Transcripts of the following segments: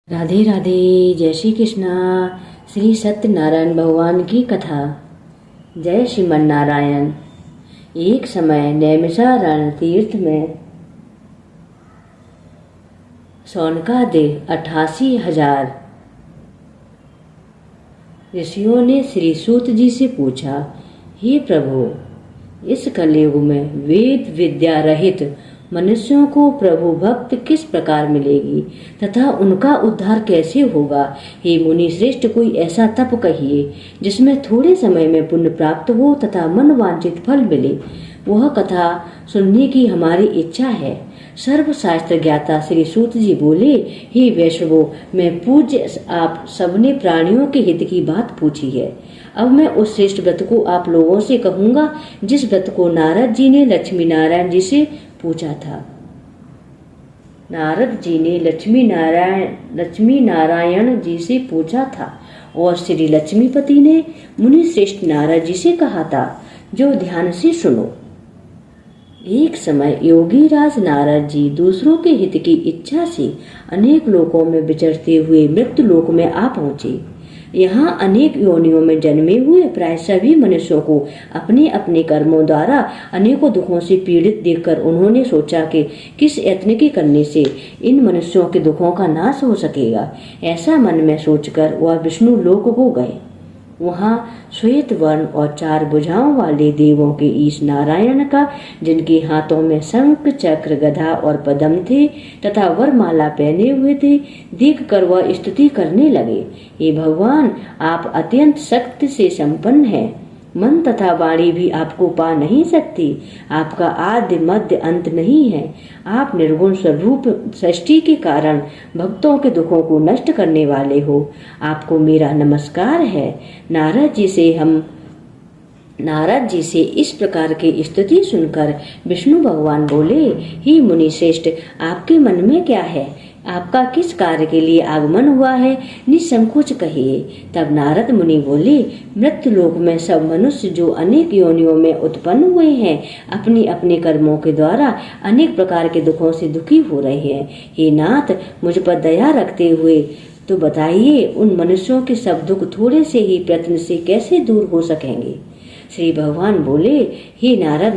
राधे राधे। जय श्री कृष्णा। श्री सत्यनारायण भगवान की कथा। जय श्रीमन नारायण। एक समय नैमिषारण्य तीर्थ में शौनकादिक 88,000 ऋषियों ने श्री सूत जी से पूछा, हे प्रभु, इस कलयुग में वेद विद्या रहित मनुष्यों को प्रभु भक्त किस प्रकार मिलेगी तथा उनका उद्धार कैसे होगा। हे मुनि श्रेष्ठ, कोई ऐसा तप कहिए जिसमें थोड़े समय में पुण्य प्राप्त हो तथा मन वांछित फल मिले। वह कथा सुनने की हमारी इच्छा है। सर्वशास्त्र ज्ञाता श्री सूत जी बोले, हे वैष्णवों, मैं पूज्य आप सबने प्राणियों के हित की बात पूछी है। अब मैं उस श्रेष्ठ व्रत को आप लोगों से कहूंगा जिस व्रत को नारद जी ने लक्ष्मी नारायण जी से पूछा था। नारद जी ने लक्ष्मी नारायण जी से पूछा था और श्री लक्ष्मीपति ने मुनि श्रेष्ठ नारद जी से कहा था, जो ध्यान से सुनो। एक समय योगी राज नारद जी दूसरों के हित की इच्छा से अनेक लोकों में विचरते हुए मृत्यु लोक में आ पहुंचे। यहाँ अनेक योनियों में जन्मे हुए प्राय सभी मनुष्यों को अपने अपने कर्मों द्वारा अनेकों दुखों से पीड़ित देखकर उन्होंने सोचा कि किस यत्न के करने से इन मनुष्यों के दुखों का नाश हो सकेगा। ऐसा मन में सोचकर वह विष्णु लोक को गए। वहाँ श्वेत वर्ण और 4 भुजाओं वाले देवों के ईश नारायण का, जिनके हाथों में शंख चक्र गदा और पद्म थे तथा वरमाला पहने हुए थे, देखकर वह स्तुति करने लगे, हे भगवान, आप अत्यंत शक्ति से संपन्न हैं। मन तथा वाणी भी आपको पा नहीं सकती। आपका आदि मध्य अंत नहीं है। आप निर्गुण स्वरूप सृष्टि के कारण भक्तों के दुखों को नष्ट करने वाले हो। आपको मेरा नमस्कार है। नारद जी से इस प्रकार की स्तुति सुनकर विष्णु भगवान बोले, हे मुनि श्रेष्ठ, आपके मन में क्या है? आपका किस कार्य के लिए आगमन हुआ है? निसंकोच कहिए। तब नारद मुनि बोले, मृत्यु लोक में सब मनुष्य जो अनेक योनियों में उत्पन्न हुए हैं, अपने अपने कर्मों के द्वारा अनेक प्रकार के दुखों से दुखी हो रहे हैं। हे नाथ, मुझ पर दया रखते हुए तो बताइए, उन मनुष्यों के सब दुख थोड़े से ही प्रयत्न से कैसे दूर हो सकेंगे? श्री भगवान बोले, हे नारद,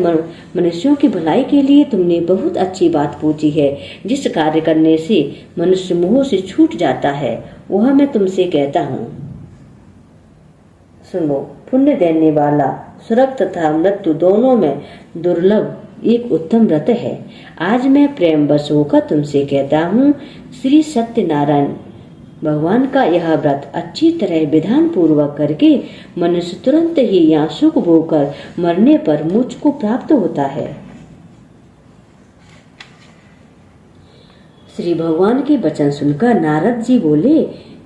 मनुष्यों की भलाई के लिए तुमने बहुत अच्छी बात पूछी है। जिस कार्य करने से मनुष्य मोह से छूट जाता है, वह मैं तुमसे कहता हूँ। सुनो, पुण्य देने वाला स्वर्ग तथा मृत्यु दोनों में दुर्लभ एक उत्तम व्रत है। आज मैं प्रेम वश होकर तुमसे कहता हूँ, श्री सत्यनारायण भगवान का यह व्रत अच्छी तरह विधान पूर्वक करके मनुष्य तुरंत ही यहाँ सुख भोग कर मरने पर मोक्ष को प्राप्त होता है। श्री भगवान के वचन सुनकर नारद जी बोले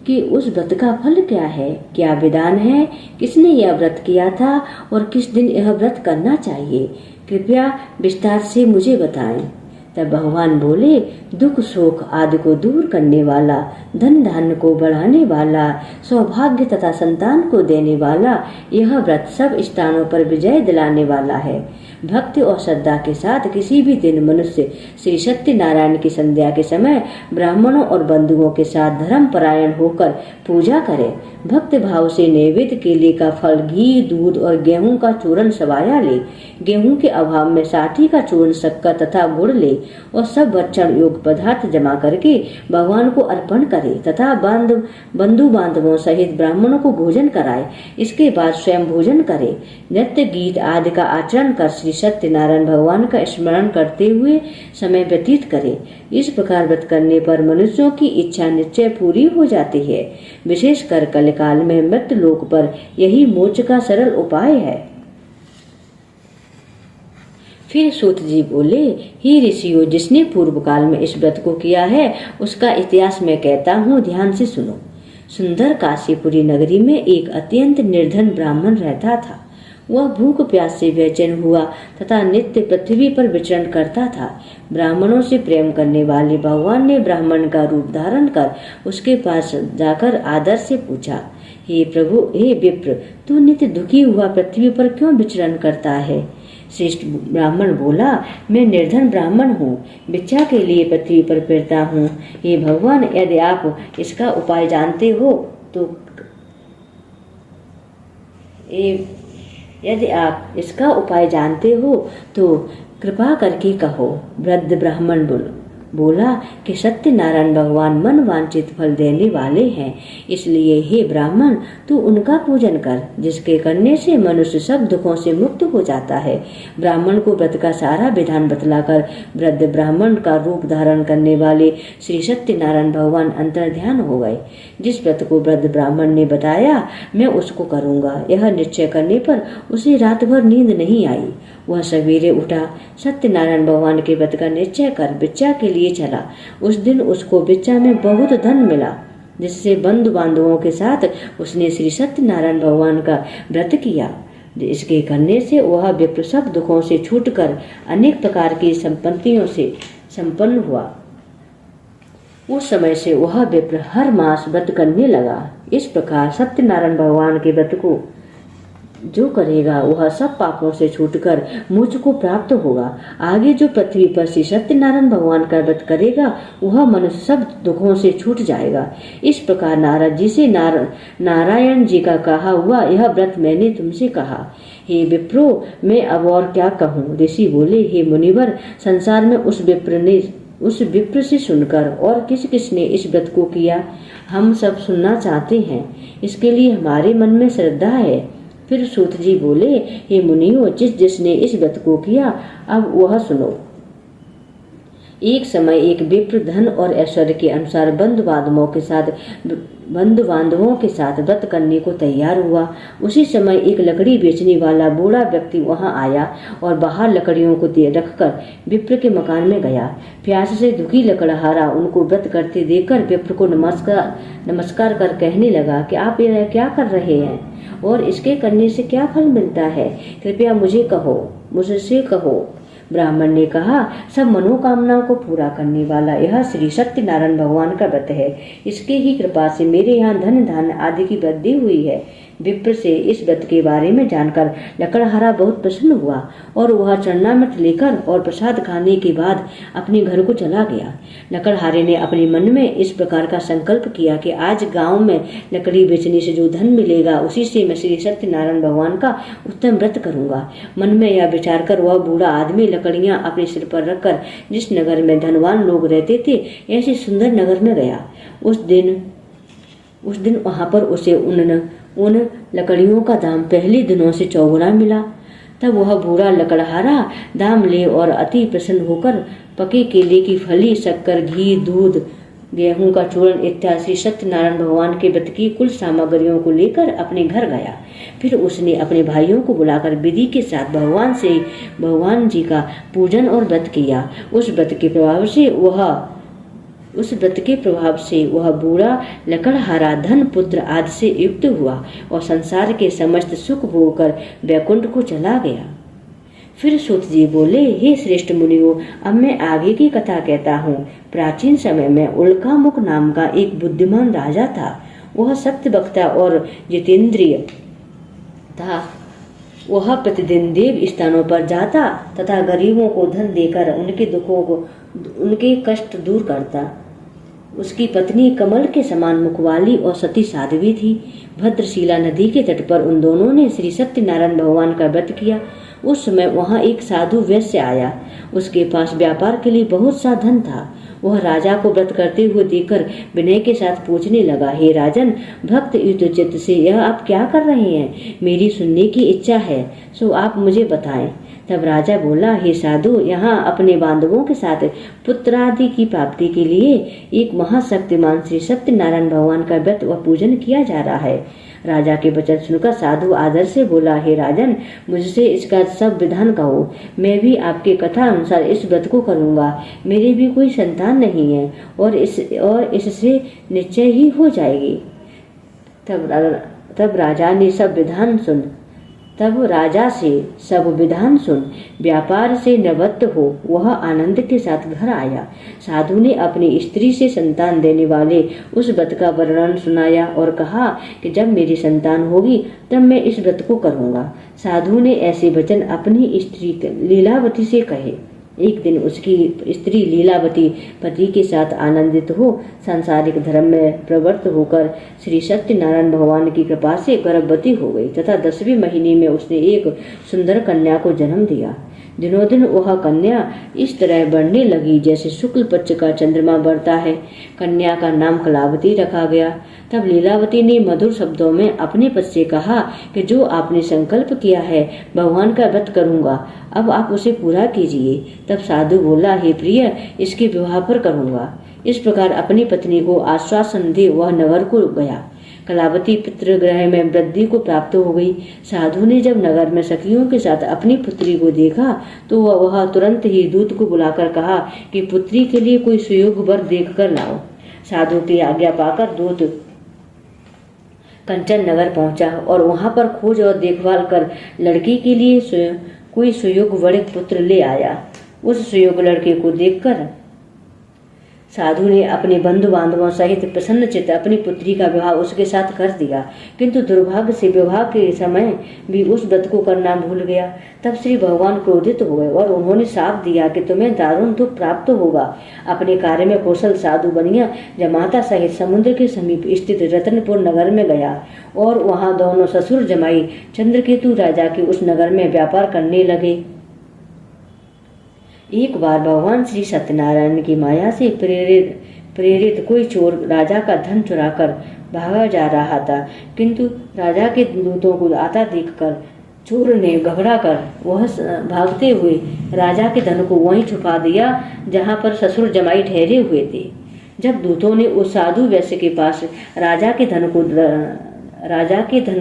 कि उस व्रत का फल क्या है, क्या विधान है, किसने यह व्रत किया था और किस दिन यह व्रत करना चाहिए? कृपया विस्तार से मुझे बताएं। तब भगवान बोले, दुख शोक आदि को दूर करने वाला, धन धान्य को बढ़ाने वाला, सौभाग्य तथा संतान को देने वाला यह व्रत सब स्थानों पर विजय दिलाने वाला है। भक्ति और श्रद्धा के साथ किसी भी दिन मनुष्य श्री सत्यनारायण की संध्या के समय ब्राह्मणों और बंधुओं के साथ धर्म परायण होकर पूजा करे। भक्त भाव से नैवेद्य केले का फल, घी, दूध और गेहूं का चूर्ण सवाया ले। गेहूं के अभाव में साठी का चूर्ण, शक्कर तथा गुड़ ले और सब भक्षण योग पदार्थ जमा करके भगवान को अर्पण करे तथा बंधु बांधवों सहित ब्राह्मणों को भोजन कराए। इसके बाद स्वयं भोजन करे। नृत्य गीत आदि का आचरण कर श्री सत्यनारायण भगवान का स्मरण करते हुए समय व्यतीत करे। इस प्रकार व्रत करने पर मनुष्यों की इच्छा निश्चय पूरी हो जाती है। विशेषकर कलिकाल में मृत्यु लोक पर यही मोक्ष का सरल उपाय है। फिर सूत जी बोले, हे ऋषियों, जिसने पूर्व काल में इस व्रत को किया है उसका इतिहास मैं कहता हूँ, ध्यान से सुनो। सुंदर काशीपुरी नगरी में एक अत्यंत निर्धन ब्राह्मण रहता था। वह भूख प्यास से बेचैन हुआ तथा नित्य पृथ्वी पर विचरण करता था। ब्राह्मणों से प्रेम करने वाले भगवान ने ब्राह्मण का रूप धारण कर उसके पास जाकर आदर से पूछा, हे प्रभु, हे विप्र, तू नित्य दुखी हुआ पृथ्वी पर क्यों विचरण करता है? श्रेष्ठ ब्राह्मण बोला, मैं निर्धन ब्राह्मण हूँ, भिक्षा के लिए पृथ्वी पर फिरता हूँ। हे भगवान, यदि आप इसका उपाय जानते हो तो यदि आप इसका उपाय जानते हो तो कृपा करके कहो। वृद्ध ब्राह्मण बोला कि सत्यनारायण भगवान मन वांछित फल देने वाले हैं, इसलिए हे ब्राह्मण तू उनका पूजन कर, जिसके करने से मनुष्य सब दुखों से मुक्त हो जाता है। ब्राह्मण को व्रत का सारा विधान बतलाकर वृद्ध ब्राह्मण का रूप धारण करने वाले श्री सत्यनारायण भगवान अंतर्ध्यान हो गए। जिस व्रत को वृद्ध ब्राह्मण ने बताया मैं उसको करूंगा, यह निश्चय करने पर उसे रात भर नींद नहीं आई। वह सवेरे उठा, सत्यनारायण भगवान के व्रत का निश्चय कर भिक्षा के लिए चला। उस दिन उसको भिक्षा में बहुत धन मिला, जिससे बंधु बांधवों के साथ उसने श्री सत्यनारायण भगवान का व्रत किया। इसके करने से वह विप्र सब दुखों से छूटकर अनेक प्रकार की संपत्तियों से संपन्न हुआ। उस समय से वह विप्र हर मास व्रत करने लगा। इस प्रकार सत्यनारायण भगवान के व्रत को जो करेगा वह सब पापों से छूटकर मोक्ष को प्राप्त होगा। आगे जो पृथ्वी पर श्री सत्यनारायण भगवान का व्रत करेगा वह मनुष्य सब दुखों से छूट जाएगा। इस प्रकार नारद जी से नारायण जी का कहा हुआ यह व्रत मैंने तुमसे कहा। हे विप्रो, मैं अब और क्या कहूँ। ऋषि बोले, हे मुनिवर, संसार में उस विप्र से सुनकर और किस किसने इस व्रत को किया हम सब सुनना चाहते हैं। इसके लिए हमारे मन में श्रद्धा है। फिर सूत जी बोले, हे मुनियों, जिसने इस व्रत को किया अब वह सुनो। एक समय एक विप्र धन और ऐश्वर्य के अनुसार बंधु बांधवों के साथ व्रत करने को तैयार हुआ। उसी समय एक लकड़ी बेचने वाला बूढ़ा व्यक्ति वहां आया और बाहर लकड़ियों को रखकर विप्र के मकान में गया। प्यास से दुखी लकड़हारा उनको व्रत करते देखकर विप्र को नमस्कार कर कहने लगा कि आप यह क्या कर रहे हैं और इसके करने से क्या फल मिलता है, कृपया मुझसे कहो। ब्राह्मण ने कहा, सब मनोकामनाओं को पूरा करने वाला यह श्री सत्यनारायण भगवान का व्रत है। इसके ही कृपा से मेरे यहाँ धन धान्य आदि की वृद्धि हुई है। विप्र से इस व्रत के बारे में जानकर लकड़हारा बहुत प्रसन्न हुआ और वह चरणामृत लेकर और प्रसाद खाने के बाद अपने घर को चला गया। लकड़हारे ने अपने मन में इस प्रकार का संकल्प किया कि आज गांव में लकड़ी बेचने से जो धन मिलेगा उसी से मैं श्री सत्यनारायण भगवान का उत्तम व्रत करूंगा। मन में यह विचार कर वह बूढ़ा आदमी लकड़ियां अपने सिर पर रखकर जिस नगर में धनवान लोग रहते थे ऐसे सुंदर नगर में गया। उस दिन वहां पर उसे उन लकड़ियों का दाम पहले दिनों से चौगुना मिला। तब वह बूढ़ा लकड़हारा दाम ले और अति प्रसन्न होकर पके केले की फली, शक्कर, घी, दूध, गेहूं का चूर्ण इत्यादि श्री सत्यनारायण भगवान के व्रत की कुल सामग्रियों को लेकर अपने घर गया। फिर उसने अपने भाइयों को बुलाकर विधि के साथ भगवान जी का पूजन और व्रत किया। उस व्रत के प्रभाव से वह बूढ़ा लकड़हारा धन पुत्र आदि से युक्त हुआ और संसार के समस्त सुख भोग कर वैकुंठ को चला गया। फिर सूत जी बोले, हे श्रेष्ठ मुनियों, अब मैं आगे की कथा कहता हूँ। प्राचीन समय में उल्कामुख नाम का एक बुद्धिमान राजा था। वह सत्यवक्ता और जितेंद्रिय था। वह प्रतिदिन देव स्थानों पर जाता तथा गरीबों को धन देकर उनके कष्ट दूर करता। उसकी पत्नी कमल के समान मुखवाली और सती साध्वी थी। भद्रशिला नदी के तट पर उन दोनों ने श्री सत्यनारायण भगवान का व्रत किया। उस समय वहां एक साधु वैश्य आया। उसके पास व्यापार के लिए बहुत सा धन था। वह राजा को व्रत करते हुए देखकर विनय के साथ पूछने लगा, हे राजन, भक्त युक्त चित्त से यह आप क्या कर रहे हैं? मेरी सुनने की इच्छा है, सो आप मुझे बताएं। तब राजा बोला, हे साधु, यहाँ अपने बांधवों के साथ पुत्रादि की प्राप्ति के लिए एक महाशक्तिमान श्री सत्यनारायण भगवान का व्रत व पूजन किया जा रहा है। राजा के वचन सुनकर साधु आदर से बोला, हे राजन, मुझसे इसका सब विधान कहो। मैं भी आपके कथा अनुसार इस व्रत को करूंगा। मेरी भी कोई संतान नहीं है और इससे निश्चय ही हो जाएगी। तब राजा ने सब विधान तब राजा से सब विधान सुन व्यापार से निवृत्त हो वह आनंद के साथ घर आया। साधु ने अपनी स्त्री से संतान देने वाले उस व्रत का वर्णन सुनाया और कहा कि जब मेरी संतान होगी तब मैं इस व्रत को करूँगा। साधु ने ऐसे वचन अपनी स्त्री लीलावती से कहे। एक दिन उसकी स्त्री लीलावती पति के साथ आनंदित हो सांसारिक धर्म में प्रवृत्त होकर श्री सत्यनारायण भगवान की कृपा से गर्भवती हो गई तथा 10वें महीने में उसने एक सुंदर कन्या को जन्म दिया। दिनों दिन वह कन्या इस तरह बढ़ने लगी जैसे शुक्ल पक्ष का चंद्रमा बढ़ता है। कन्या का नाम कलावती रखा गया। तब लीलावती ने मधुर शब्दों में अपने पति से कहा कि जो आपने संकल्प किया है भगवान का व्रत करूंगा, अब आप उसे पूरा कीजिए। तब साधु बोला, हे प्रिय, इसके विवाह पर करूंगा। इस प्रकार अपनी पत्नी को आश्वासन दे वह नगर को गया। कलावती पितृगृह में वृद्धि को प्राप्त हो गई। साधु ने जब नगर में सखियों के साथ अपनी पुत्री को देखा तो वह तुरंत ही दूत को बुलाकर कहा कि पुत्री के लिए कोई सुयोग वर देख कर लाओ। साधु की आज्ञा पाकर दूत कंचन नगर पहुंचा और वहां पर खोज और देखभाल कर लड़की के लिए कोई सुयोग वर पुत्र ले आया। उस सुयोग लड़के को देखकर साधु ने अपने बंधु बांधवों सहित प्रसन्नचित्त अपनी पुत्री का विवाह उसके साथ कर दिया, किंतु दुर्भाग्य से विवाह के समय भी उस व्रत को करना भूल गया। तब श्री भगवान क्रोधित हुए और उन्होंने शाप दिया कि तुम्हें दारुण दुख प्राप्त होगा। अपने कार्य में कौशल साधु बनिया जमाता सहित समुद्र के समीप स्थित रतनपुर नगर में गया और वहां दोनों ससुर जमाई चंद्रकेतु राजा के उस नगर में व्यापार करने लगे। एक बार भगवान श्री सत्यनारायण की माया से प्रेरित कोई चोर राजा का धन चुराकर भागा जा रहा था, किंतु राजा के दूतों को आता देखकर चोर ने घबरा कर वह भागते हुए राजा के धन को वहीं छुपा दिया जहां पर ससुर जमाई ठहरे हुए थे। जब दूतों ने उस साधु वैश्य के पास राजा के धन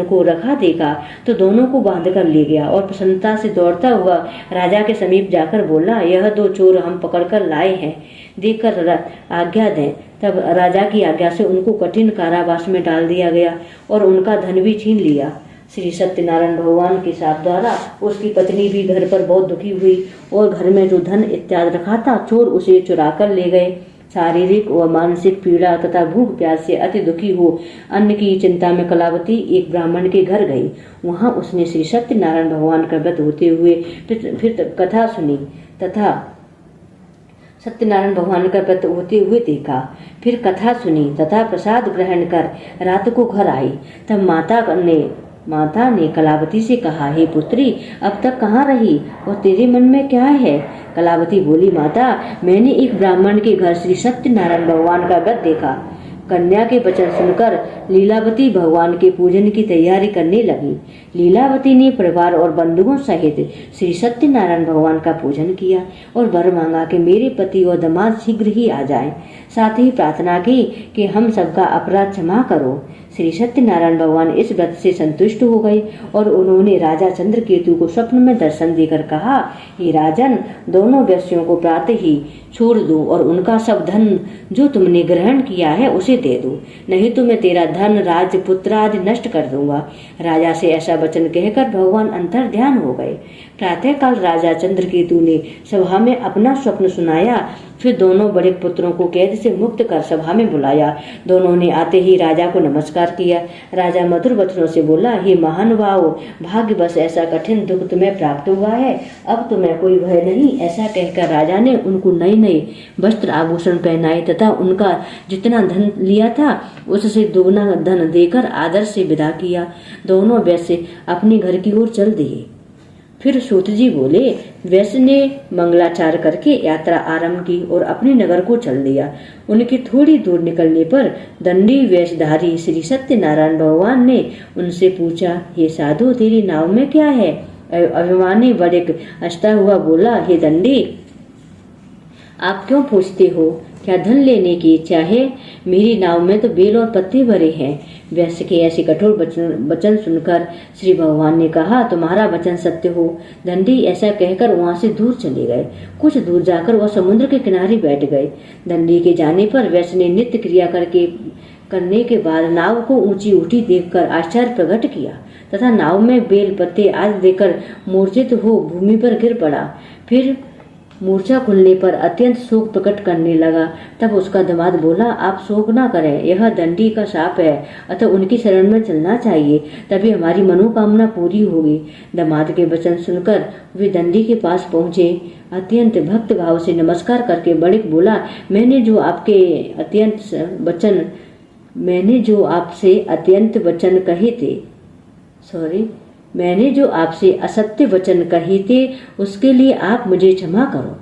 को रखा देखा तो दोनों को बांध कर ले गया और प्रसन्नता से दौड़ता हुआ राजा के समीप जाकर बोला, यह दो चोर हम पकड़कर लाए हैं, देखकर आज्ञा दें। तब राजा की आज्ञा से उनको कठिन कारावास में डाल दिया गया और उनका धन भी छीन लिया। श्री सत्यनारायण भगवान के शाप द्वारा उसकी पत्नी भी घर पर बहुत दुखी हुई और घर में जो धन इत्यादि रखा था चोर उसे चुरा कर ले गए। शारीरिक व मानसिक पीड़ा तथा भूख प्यास से अति दुखी हो अन्न की चिंता में कलावती एक ब्राह्मण के घर गई। वहां उसने श्री सत्यनारायण भगवान का व्रत होते हुए फिर कथा सुनी तथा सत्यनारायण भगवान का व्रत होते हुए देखा। फिर कथा सुनी तथा प्रसाद ग्रहण कर रात को घर आई। तब माता ने कलावती से कहा, हे पुत्री, अब तक कहाँ रही और तेरे मन में क्या है? कलावती बोली, माता, मैंने एक ब्राह्मण के घर श्री सत्यनारायण भगवान का व्रत देखा। कन्या के वचन सुनकर लीलावती भगवान के पूजन की तैयारी करने लगी। लीलावती ने परिवार और बंधुओं सहित श्री सत्यनारायण भगवान का पूजन किया और वर मांगा कि मेरे पति और दामाद शीघ्र ही आ जाएं। साथ ही प्रार्थना की कि हम सबका अपराध क्षमा करो। श्री सत्यनारायण भगवान इस व्रत से संतुष्ट हो गए और उन्होंने राजा चंद्रकेतु को स्वप्न में दर्शन देकर कहा, हे राजन, दोनों वैश्यों को प्रातः ही छोड़ दो और उनका सब धन जो तुमने ग्रहण किया है उसे दे दो, नहीं तो मैं तेरा धन, राज, पुत्र आदि नष्ट कर दूंगा। राजा से ऐसा वचन कहकर भगवान अंतर ध्यान हो गए। प्रातःकाल राजा चंद्रकेतु ने सभा में अपना स्वप्न सुनाया। फिर दोनों बड़े पुत्रों को कैद से मुक्त कर सभा में बुलाया। दोनों ने आते ही राजा को नमस्कार किया। राजा मधुर वचनों से बोला, हे महानुभाव, भाग्यवश ऐसा कठिन दुख तुम्हें प्राप्त हुआ है, अब तुम्हें कोई भय नहीं। ऐसा कहकर राजा ने उनको नए नए वस्त्र आभूषण पहनाए तथा उनका जितना धन लिया था उससे दोगुना धन देकर आदर से विदा किया। दोनों वैश्य अपने घर की ओर चल दिए। फिर सूत जी बोले, वैश्य ने मंगलाचार करके यात्रा आरंभ की और अपने नगर को चल दिया। उनके थोड़ी दूर निकलने पर दंडी वेशधारी श्री सत्यनारायण भगवान ने उनसे पूछा, हे साधु, तेरी नाव में क्या है? अभिमानी बड़े हंसता हुआ बोला, हे दंडी, आप क्यों पूछते हो? क्या धन लेने की इच्छा है? मेरी नाव में तो बेल और पत्ते भरे हैं। वैश्य के ऐसे कठोर वचन सुनकर श्री भगवान ने कहा, तुम्हारा वचन सत्य हो। दंडी ऐसा कहकर वहां से दूर चले गए। कुछ दूर जाकर वह समुद्र के किनारे बैठ गए। दंडी के जाने पर वैश्य ने नित्य क्रिया करने के बाद नाव को ऊंची उठी देखकर आश्चर्य प्रकट किया तथा नाव में बेल पत्ते आदि देकर मूर्छित हो भूमि पर गिर पड़ा। फिर मूर्छा खुलने पर अत्यंत शोक प्रकट करने लगा। तब उसका दामाद बोला, आप शोक ना करें, यह दंडी का शाप है, अतः उनकी शरण में चलना चाहिए, तभी हमारी मनोकामना पूरी होगी। दामाद के वचन सुनकर वे दंडी के पास पहुंचे। अत्यंत भक्त भाव से नमस्कार करके बड़िक बोला, मैंने जो आपसे असत्य वचन कहे थे उसके लिए आप मुझे क्षमा करो।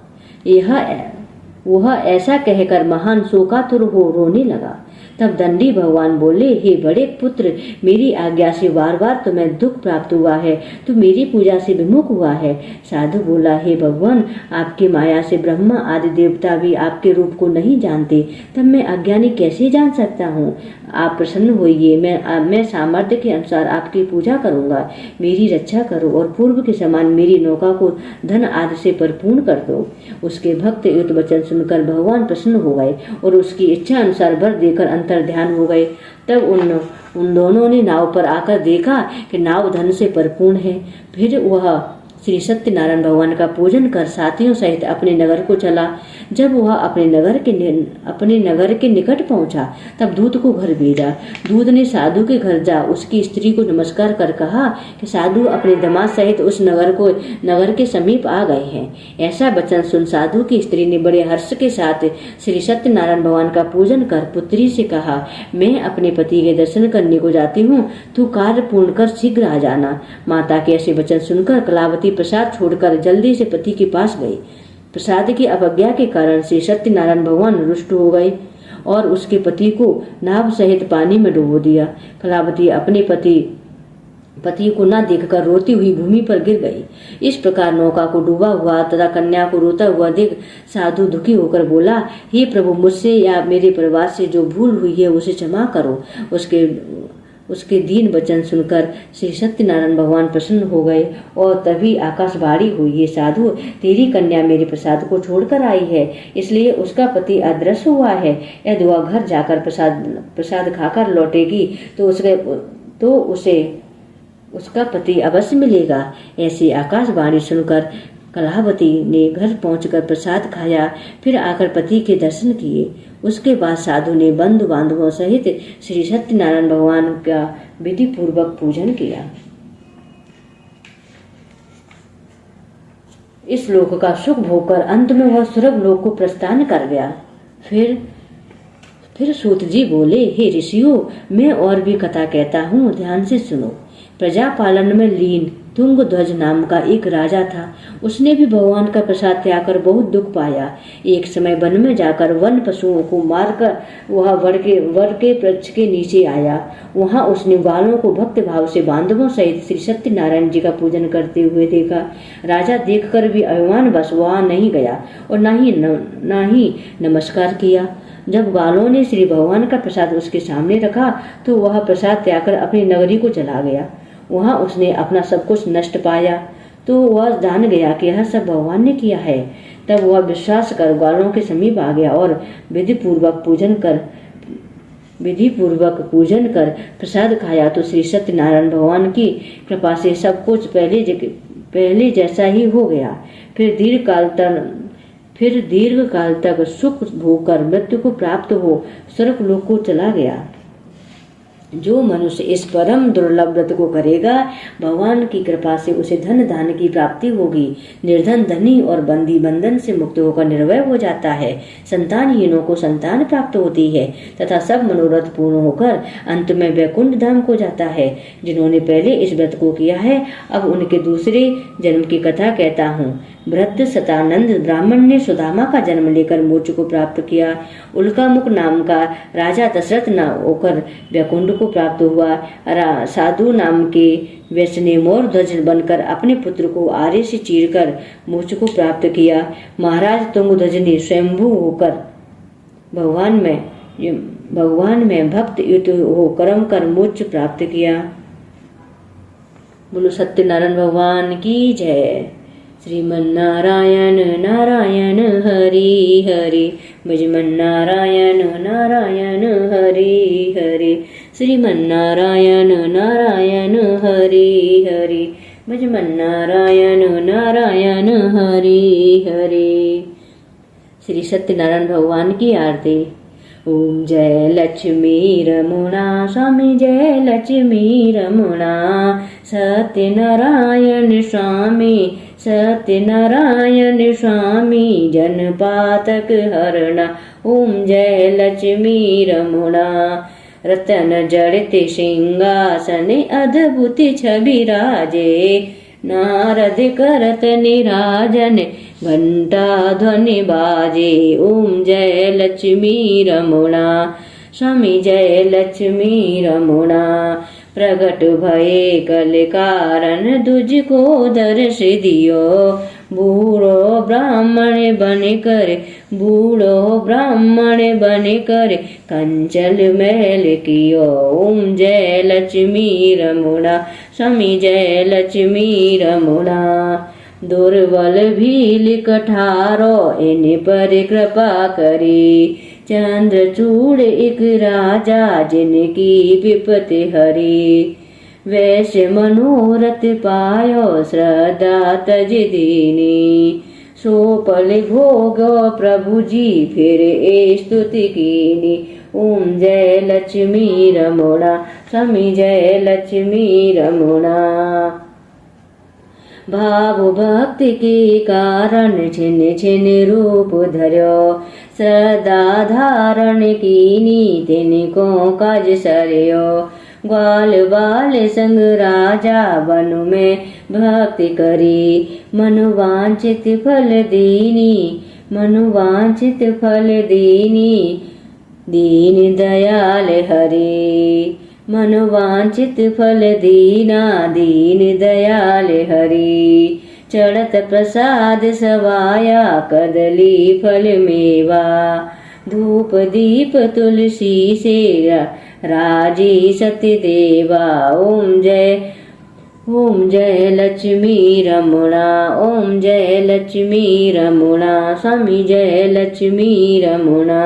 वह ऐसा कहकर महान शोकातुर हो रोने लगा। तब दंडी भगवान बोले, हे बड़े पुत्र, मेरी आज्ञा से बार बार तुम्हें दुख प्राप्त हुआ है, तू मेरी पूजा से विमुख हुआ है। साधु बोला, हे भगवान, आपकी माया से ब्रह्मा आदि देवता भी आपके रूप को नहीं जानते, तब मैं अज्ञानी कैसे जान सकता हूँ। आप प्रसन्न होइए, मैं सामर्थ्य के अनुसार आपकी पूजा करूँगा। मेरी रक्षा करो और पूर्व के समान मेरी नौका को धन आदि से परिपूर्ण कर दो। उसके भक्त युक्त वचन सुनकर भगवान प्रसन्न हो गए और उसकी इच्छा अनुसार वर देकर अंतर ध्यान हो गए। तब उन दोनों ने नाव पर आकर देखा कि नाव धन से परिपूर्ण है। फिर वह श्री सत्यनारायण भगवान का पूजन कर साथियों सहित अपने नगर को चला। जब वह अपने नगर के निकट पहुंचा, तब दूत को घर भेजा। दूत ने साधु के घर जा उसकी स्त्री को नमस्कार कर कहा कि साधु अपने दामाद सहित उस नगर के समीप आ गए हैं। ऐसा वचन सुन साधु की स्त्री ने बड़े हर्ष के साथ श्री सत्यनारायण भगवान का पूजन कर पुत्री से कहा, मैं अपने पति के दर्शन करने को जाती हूँ, तू कार्य पूर्ण कर शीघ्र आ जाना। माता के ऐसे वचन सुनकर कलावती प्रसाद छोड़कर जल्दी से पति के पास गई। प्रसाद की अवज्ञा के कारण श्री सत्यनारायण भगवान रुष्ट हो गए और उसके पति को नाव सहित पानी में डुबो दिया। कलावती अपने पति को न देखकर रोती हुई भूमि पर गिर गई। इस प्रकार नौका को डूबा हुआ तथा कन्या को रोता हुआ देख साधु दुखी होकर बोला, हे प्रभु, मुझसे या मेरे परिवार से जो भूल हुई है उसे क्षमा करो। उसके दीन वचन सुनकर श्री सत्यनारायण भगवान प्रसन्न हो गए और तभी आकाशवाणी हुई, ये साधु, तेरी कन्या मेरे प्रसाद को छोड़कर आई है, इसलिए उसका पति अदृश्य हुआ है। यदि वह घर जाकर प्रसाद खाकर लौटेगी तो उसे उसका पति अवश्य मिलेगा। ऐसी आकाशवाणी सुनकर कलावती ने घर पहुंचकर प्रसाद खाया, फिर आकर पति के दर्शन किए। उसके बाद साधु ने बंधु बांधवों सहित श्री सत्यनारायण भगवान का विधि पूर्वक पूजन किया। इस लोक का सुख भोगकर अंत में वह स्वर्ग लोक को प्रस्थान कर गया। फिर सूत जी बोले, हे ऋषियों, मैं और भी कथा कहता हूँ, ध्यान से सुनो। प्रजा पालन में लीन तुंगध्वज नाम का एक राजा था। उसने भी भगवान का प्रसाद त्याग कर बहुत दुख पाया। एक समय वन में जाकर वन पशुओं को मारकर वह वर के वृक्ष के नीचे आया। वहां उसने ग्वालों को भक्त भाव से बांधवों सहित श्री सत्यनारायण जी का पूजन करते हुए देखा। राजा देखकर भी अभिमानवश वहां नहीं गया और न ही नमस्कार किया। जब ग्वालों ने श्री भगवान का प्रसाद उसके सामने रखा तो वह प्रसाद त्याग कर अपनी नगरी को चला गया। वहां उसने अपना सब कुछ नष्ट पाया तो वह जान गया कि यह सब भगवान ने किया है। तब वह विश्वास कर ग्वालों के समीप आ गया और विधि पूर्वक पूजन कर प्रसाद खाया तो श्री सत्यनारायण भगवान की कृपा से सब कुछ पहले जैसा ही हो गया। फिर दीर्घ काल तक सुख भोग कर मृत्यु को प्राप्त हो स्वर्ग लोक को चला गया। जो मनुष्य इस परम दुर्लभ व्रत को करेगा, भगवान की कृपा से उसे धन धान्य की प्राप्ति होगी। निर्धन धनी और बंदी बंधन से मुक्त होकर निर्भय हो जाता है। संतानहीनों को संतान प्राप्त होती है तथा सब मनोरथ पूर्ण होकर अंत में वैकुंठ धाम को जाता है। जिन्होंने पहले इस व्रत को किया है, अब उनके दूसरे जन्म की कथा कहता हूँ। वृद्ध सतानंद ब्राह्मण ने सुदामा का जन्म लेकर मोक्ष को प्राप्त किया। उल्कामुख नाम का राजा दशरथ न होकर वैकुंठ को प्राप्त हुआ। साधु नाम के वैश्य ने मोर ध्वज बनकर अपने पुत्र को आरे से चीरकर मोक्ष को प्राप्त किया। महाराज तुंगध्वज ने स्वयंभू होकर भगवान में भक्त युक्त हो कर्म कर मोक्ष प्राप्त किया। बोलो सत्यनारायण भगवान की जय। श्रीमन नारायण नारायण हरि हरि, भजमन नारायण नारायण हरि हरि। श्रीमन्नारायण नारायण हरि हरि। भजमन नारायण नारायण हरि हरि। श्री सत्यनारायण भगवान की आरती। ओम जय लक्ष्मी रमुणा स्वामी जय लक्ष्मी रमुणा। सत्यनारायण स्वामी सत्यनारायण स्वामी जन पातक हरणा। ओम जय लक्ष्मी रमुणा। रतन जड़ित सिंहासन अद्भुत छवि राजे। नारद करत निराजन घंटा ध्वनि बाजे। ओम जय लक्ष्मी रमुणा स्वामी जय लक्ष्मी रमुणा। प्रगट भये कल कारण तुझको दर्श दियो। बूढ़ो ब्राह्मण बन कर कंचल महल कियो। ओम जय लक्ष्मी रमुणा स्वामी जय लक्ष्मी रमुणा। दुर्बल भील कठारो इन पर कृपा करी। चंद्रचूड़ एक राजा जिनकी विपत्ति हरी। वैश्य मनोरथ पायो श्रद्धा तज दीनी। सो पल भोग प्रभु जी फिर ए स्तुति कीनी। ओम जय लक्ष्मी रमुणा स्वामी जय लक्ष्मी रमुणा। भाव भक्ति के कारण छिन छिन रूप धर्यो। श्रद्धा धारण कीनी तिनको काज सरयो। ग्वाल बाल संग राजा वन में भक्ति करी। मनोवांछित फल दीनी दीन दयाल हरि। मनोवांछित फल दीना दीन दयाल हरि। चढ़त प्रसाद सवाया कदली फल मेवा। धूप दीप तुलसी से राजी सत्य देवा। ओम जय लक्ष्मी रमुणा। ओम जय लक्ष्मी रमुणा स्वामी जय लक्ष्मी रमुणा।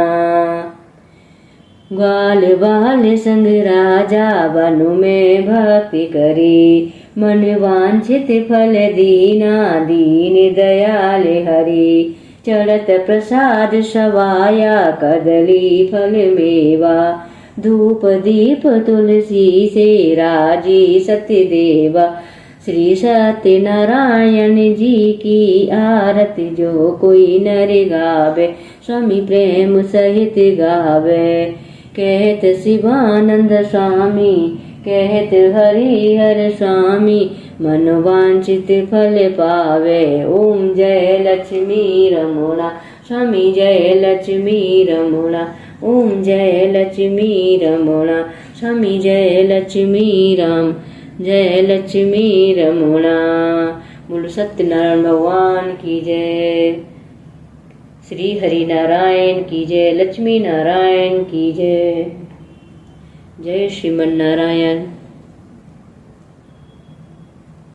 ग्वाल बाल संग राजा वनु में भक्ति करी। मन वांछित फल दीना दीन दयाल हरि। चढ़त प्रसाद सवाया कदली फल मेवा। धूप दीप तुलसी से राजी सत्य देवा। श्री सत्यनारायण जी की आरती जो कोई नर गावे। स्वामी प्रेम सहित गावे। कहत शिवानंद स्वामी कहत हरिहर स्वामी। मनोवांछित फल पावे। ओम जय लक्ष्मी रमुणा स्वामी जय लक्ष्मी रमुणा। ओम जय लक्ष्मी रमुणा स्वामी जय लक्ष्मी रमुणा। बोलो सत्यनारायण भगवान की जय। श्री हरि नारायण की जय। लक्ष्मी नारायण की जय। जय श्रीमन नारायण।